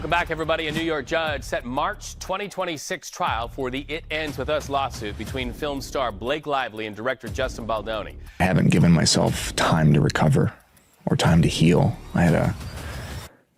Welcome back, everybody. A New York judge set March 2026 trial for the It Ends With Us lawsuit between film star Blake Lively and director Justin Baldoni. I haven't given myself time to recover or time to heal. I had a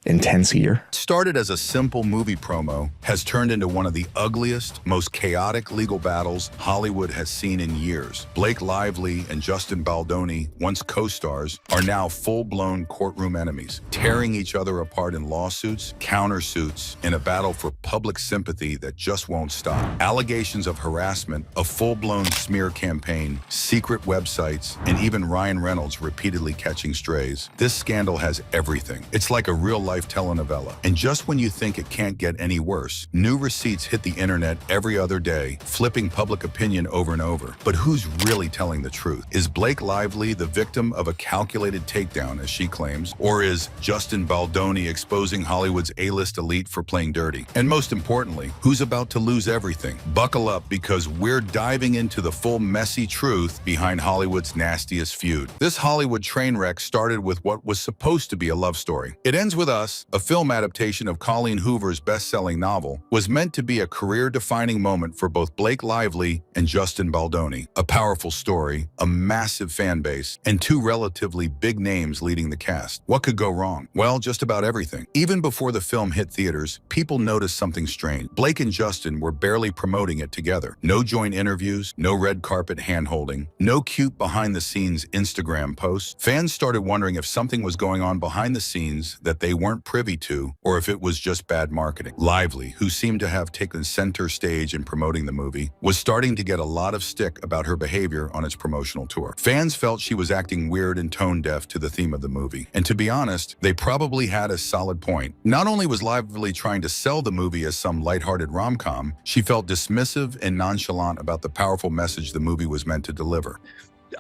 intense year. Started as a simple movie promo, has turned into one of the ugliest, most chaotic legal battles Hollywood has seen in years. Blake Lively and Justin Baldoni, once co-stars, are now full-blown courtroom enemies, tearing each other apart in lawsuits, countersuits, in a battle for public sympathy that just won't stop. Allegations of harassment, a full-blown smear campaign, secret websites, and even Ryan Reynolds repeatedly catching strays. This scandal has everything. It's like a real-life telenovela. And just when you think it can't get any worse, new receipts hit the internet every other day, flipping public opinion over and over. But who's really telling the truth? Is Blake Lively the victim of a calculated takedown, as she claims, or is Justin Baldoni exposing Hollywood's A-list elite for playing dirty? And most importantly, who's about to lose everything? Buckle up, because we're diving into the full messy truth behind Hollywood's nastiest feud. This Hollywood train wreck started with what was supposed to be a love story. It Ends With Us, a film adaptation of Colleen Hoover's best-selling novel, was meant to be a career-defining moment for both Blake Lively and Justin Baldoni. A powerful story, a massive fan base, and two relatively big names leading the cast. What could go wrong? Well, just about everything. Even before the film hit theaters, people noticed something strange. Blake and Justin were barely promoting it together. No joint interviews, no red carpet hand-holding, no cute behind-the-scenes Instagram posts. Fans started wondering if something was going on behind the scenes that they weren't privy to, or if it was just bad marketing. Lively, who seemed to have taken center stage in promoting the movie, was starting to get a lot of stick about her behavior on its promotional tour. Fans felt she was acting weird and tone-deaf to the theme of the movie. And to be honest, they probably had a solid point. Not only was Lively trying to sell the movie as some lighthearted rom-com, she felt dismissive and nonchalant about the powerful message the movie was meant to deliver.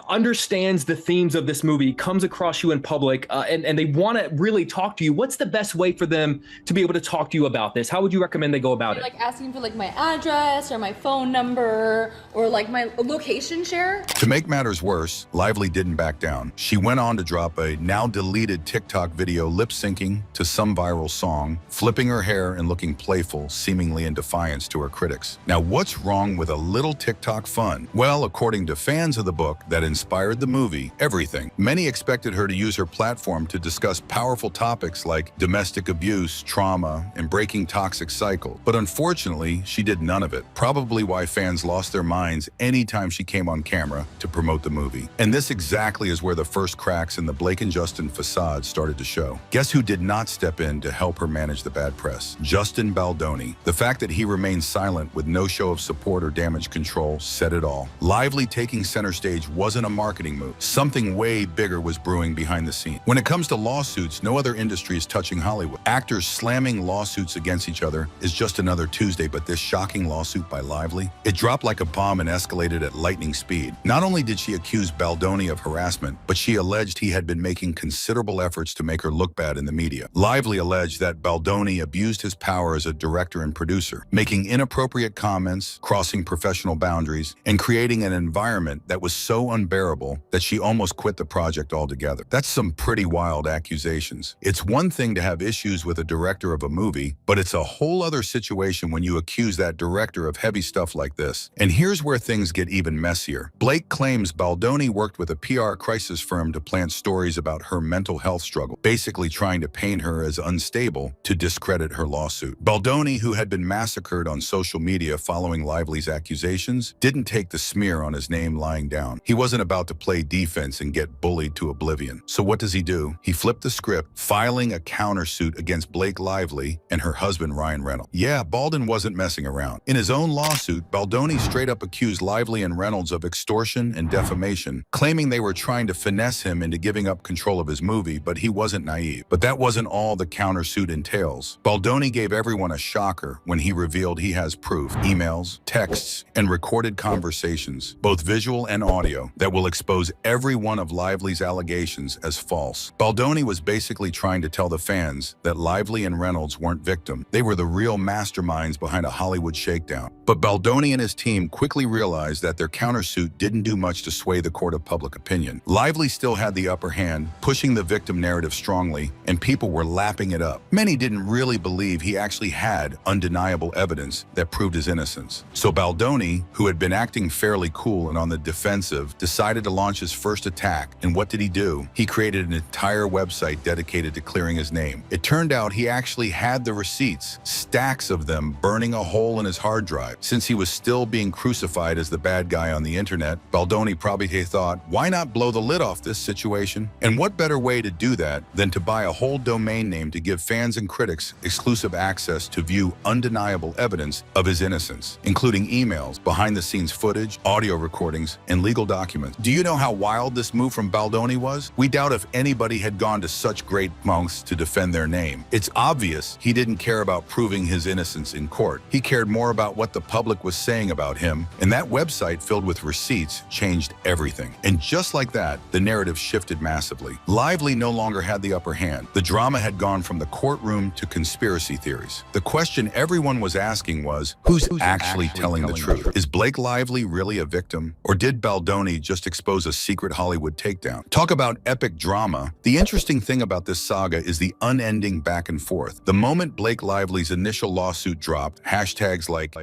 Understands the themes of this movie, comes across you in public, and they want to really talk to you. What's the best way for them to be able to talk to you about this? How would you recommend they go about it? Like asking for like my address or my phone number or like my location share? To make matters worse, Lively didn't back down. She went on to drop a now deleted TikTok video lip-syncing to some viral song, flipping her hair and looking playful, seemingly in defiance to her critics. Now, what's wrong with a little TikTok fun? Well, according to fans of the book that inspired the movie, everything. Many expected her to use her platform to discuss powerful topics like domestic abuse, trauma, and breaking toxic cycles. But unfortunately, she did none of it. Probably why fans lost their minds anytime she came on camera to promote the movie. And this exactly is where the first cracks in the Blake and Justin facade started to show. Guess who did not step in to help her manage the bad press? Justin Baldoni. The fact that he remained silent with no show of support or damage control said it all. Lively taking center stage wasn't a marketing move. Something way bigger was brewing behind the scenes. When it comes to lawsuits, no other industry is touching Hollywood. Actors slamming lawsuits against each other is just another Tuesday, but this shocking lawsuit by Lively, it dropped like a bomb and escalated at lightning speed. Not only did she accuse Baldoni of harassment, but she alleged he had been making considerable efforts to make her look bad in the media. Lively alleged that Baldoni abused his power as a director and producer, making inappropriate comments, crossing professional boundaries, and creating an environment that was so unbearable that she almost quit the project altogether. That's some pretty wild accusations. It's one thing to have issues with a director of a movie, but it's a whole other situation when you accuse that director of heavy stuff like this. And here's where things get even messier. Blake claims Baldoni worked with a PR crisis firm to plant stories about her mental health struggle, basically trying to paint her as unstable to discredit her lawsuit. Baldoni, who had been massacred on social media following Lively's accusations, didn't take the smear on his name lying down. He wasn't about to play defense and get bullied to oblivion. So what does he do? He flipped the script, filing a countersuit against Blake Lively and her husband Ryan Reynolds. Yeah, Baldwin wasn't messing around. In his own lawsuit, Baldoni straight up accused Lively and Reynolds of extortion and defamation, claiming they were trying to finesse him into giving up control of his movie, but he wasn't naive. But that wasn't all the countersuit entails. Baldoni gave everyone a shocker when he revealed he has proof, emails, texts, and recorded conversations, both visual and audio, that will expose every one of Lively's allegations as false. Baldoni was basically trying to tell the fans that Lively and Reynolds weren't victims. They were the real masterminds behind a Hollywood shakedown. But Baldoni and his team quickly realized that their countersuit didn't do much to sway the court of public opinion. Lively still had the upper hand, pushing the victim narrative strongly, and people were lapping it up. Many didn't really believe he actually had undeniable evidence that proved his innocence. So Baldoni, who had been acting fairly cool and on the defensive, decided to launch his first attack. And what did he do? He created an entire website dedicated to clearing his name. It turned out he actually had the receipts, stacks of them, burning a hole in his hard drive. Since he was still being crucified as the bad guy on the internet, Baldoni probably thought, why not blow the lid off this situation? And what better way to do that than to buy a whole domain name to give fans and critics exclusive access to view undeniable evidence of his innocence, including emails, behind-the-scenes footage, audio recordings, and legal documents. Do you know how wild this move from Baldoni was? We doubt if anybody had gone to such great lengths to defend their name. It's obvious he didn't care about proving his innocence in court. He cared more about what the public was saying about him, and that website filled with receipts changed everything. And just like that, the narrative shifted massively. Lively no longer had the upper hand. The drama had gone from the courtroom to conspiracy theories. The question everyone was asking was, who's actually telling the truth? Is Blake Lively really a victim? Or did Baldoni just expose a secret Hollywood takedown? Talk about epic drama. The interesting thing about this saga is the unending back and forth. The moment Blake Lively's initial lawsuit dropped, hashtags like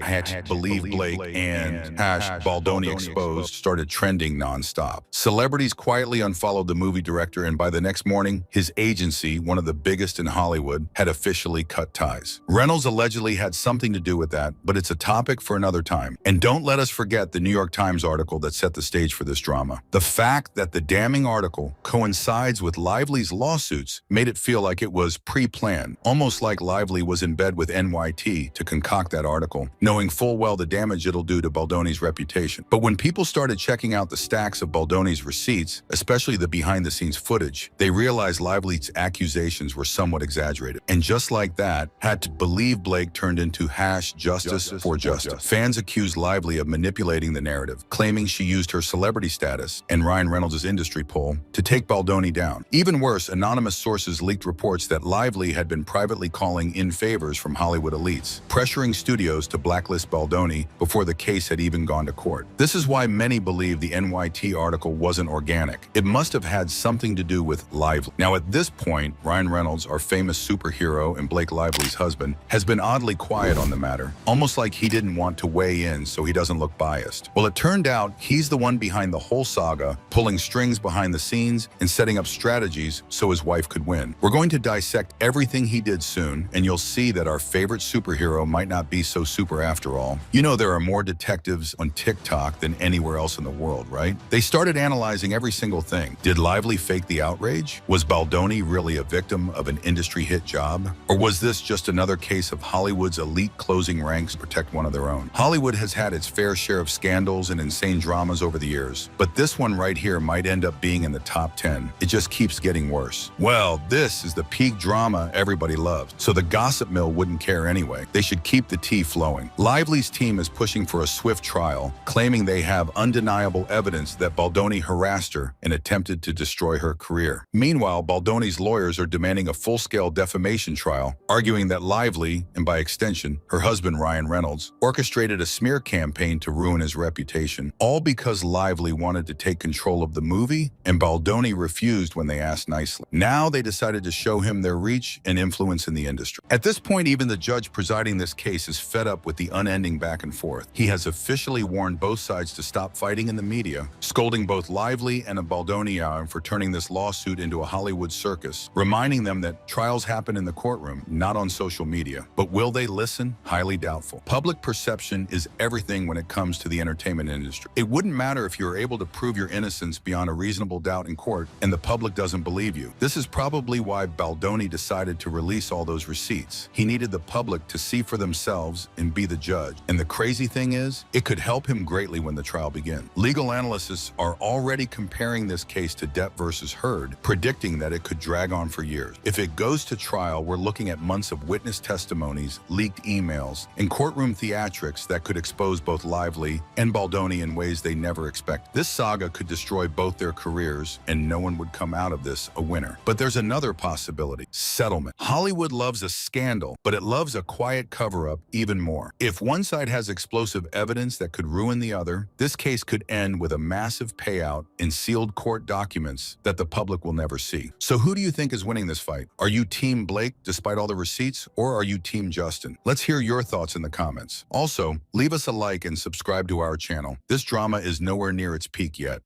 #Believe Blake and #Baldoni Exposed started trending nonstop. Celebrities quietly unfollowed the movie director, and by the next morning, his agency, one of the biggest in Hollywood, had officially cut ties. Reynolds allegedly had something to do with that, but it's a topic for another time. And don't let us forget the New York Times article that set the stage for this drama. The fact that the damning article coincides with Lively's lawsuits made it feel like it was pre-planned, almost like Lively was in bed with NYT to concoct that article, knowing full well the damage it'll do to Baldoni's reputation. But when people started checking out the stacks of Baldoni's receipts, especially the behind-the-scenes footage, they realized Lively's accusations were somewhat exaggerated. And just like that, had to believe Blake turned into #Justice for Justice. Fans accused Lively of manipulating the narrative, claiming she used her celebrity status and Ryan Reynolds' industry pull to take Baldoni down. Even worse, anonymous sources leaked reports that Lively had been privately calling in favors from Hollywood elites, pressuring studios to blacklist Baldoni before the case had even gone to court. This is why many believe the NYT article wasn't organic. It must have had something to do with Lively. Now at this point, Ryan Reynolds, our famous superhero and Blake Lively's husband, has been oddly quiet on the matter, almost like he didn't want to weigh in so he doesn't look biased. Well, it turned out he's the one behind the whole saga, pulling strings behind the scenes and setting up strategies so his wife could win. We're going to dissect everything he did soon, and you'll see that our favorite superhero might not be so super after all. You know there are more detectives on TikTok than anywhere else in the world, right? They started analyzing every single thing. Did Lively fake the outrage? Was Baldoni really a victim of an industry hit job? Or was this just another case of Hollywood's elite closing ranks to protect one of their own? Hollywood has had its fair share of scandals and insane dramas over the years, but this one right here might end up being in the top 10. It just keeps getting worse. Well, this is the peak drama everybody loves, so the gossip mill wouldn't care anyway. They should keep the tea flowing. Lively's team is pushing for a swift trial, claiming they have undeniable evidence that Baldoni harassed her and attempted to destroy her career. Meanwhile, Baldoni's lawyers are demanding a full-scale defamation trial, arguing that Lively, and by extension, her husband Ryan Reynolds, orchestrated a smear campaign to ruin his reputation, all because Lively wanted to take control of the movie and Baldoni refused when they asked nicely. Now they decided to show him their reach and influence in the industry. At this point, even the judge presiding this case is fed up with the unending back and forth. He has officially warned both sides to stop fighting in the media, scolding both Lively and Baldoni for turning this lawsuit into a Hollywood circus, reminding them that trials happen in the courtroom, not on social media. But will they listen? Highly doubtful. Public perception is everything when it comes to the entertainment industry. It wouldn't matter if you're able to prove your innocence beyond a reasonable doubt in court and the public doesn't believe you. This is probably why Baldoni decided to release all those receipts. He needed the public to see for themselves and be the judge. And the crazy thing is, it could help him greatly when the trial begins. Legal analysts are already comparing this case to Depp versus Heard, predicting that it could drag on for years. If it goes to trial, we're looking at months of witness testimonies, leaked emails, and courtroom theatrics that could expose both Lively and Baldoni in ways they never expected. expect. This saga could destroy both their careers, and no one would come out of this a winner. But there's another possibility: settlement. Hollywood loves a scandal, but it loves a quiet cover-up even more. If one side has explosive evidence that could ruin the other, this case could end with a massive payout in sealed court documents that the public will never see. So who do you think is winning this fight? Are you Team Blake despite all the receipts, or are you Team Justin? Let's hear your thoughts in the comments. Also, leave us a like and subscribe to our channel. This drama is nowhere near its peak yet.